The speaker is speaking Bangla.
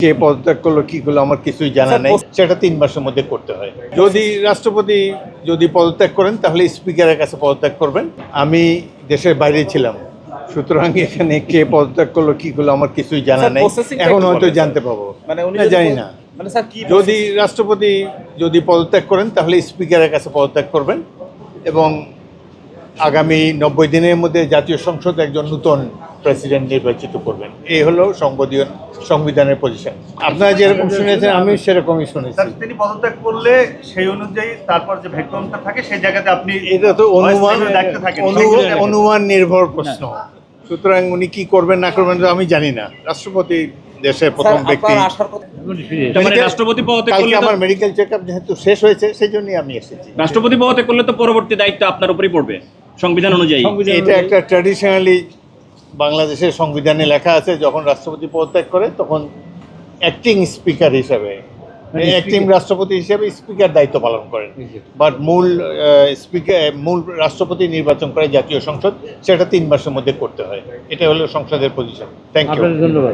কে পদত্যাগ করলো কি করলো আমার কিছুই জানা নেই, সেটা 3 মাসের মধ্যে করতে হয়। যদি রাষ্ট্রপতি পদত্যাগ করেন তাহলে স্পিকারের কাছে পদত্যাগ করবেন। আমি দেশের বাইরে ছিলাম, সুতরাং এখানে কে পদত্যাগ করলো কি করলো আমার কিছুই জানা নেই। এখন হয়তো জানতে পাবো, জানি না। যদি রাষ্ট্রপতি পদত্যাগ করেন তাহলে স্পিকারের কাছে পদত্যাগ করবেন এবং আগামী 90 দিনের মধ্যে জাতীয় সংসদ একজন নতুন প্রেসিডেন্ট নির্বাচিত করবেন। এই হলো সংবিধানের পজিশন। আপনারা যেরকম শুনেছেন আমি সেরকমই শুনেছি। তিনি পদত্যাগ করলে সেই অনুযায়ী তারপর যে ভ্যাকুয়ামটা থাকে সেই জায়গাতে আপনি এটা তো অনুমান নির্ভর প্রশ্ন, সুতরাং উনি কি করবেন না করবেন আমি জানি না। রাষ্ট্রপতি দেশের প্রথম ব্যক্তি, রাষ্ট্রপতি পদত্যাগ করলে আমার মেডিকেল চেকআপ যেহেতু শেষ হয়েছে সেই জন্যই আমি এসেছি। রাষ্ট্রপতি পদত্যাগ করলে তো পরবর্তী দায়িত্ব আপনার উপরই পড়বে সংবিধান অনুযায়ী। এটা একটা ট্র্যাডিশনালি বাংলাদেশের সংবিধানে লেখা আছে, যখন রাষ্ট্রপতি পদত্যাগ করে তখন অ্যাক্টিং স্পিকার হিসেবে, অ্যাক্টিং রাষ্ট্রপতি হিসেবে স্পিকার দায়িত্ব পালন করেন, বাট মূল রাষ্ট্রপতি নির্বাচন করে জাতীয় সংসদ, সেটা 3 মাসের মধ্যে করতে হয়। এটা হলো সংসদের পজিশন। Thank you. ধন্যবাদ।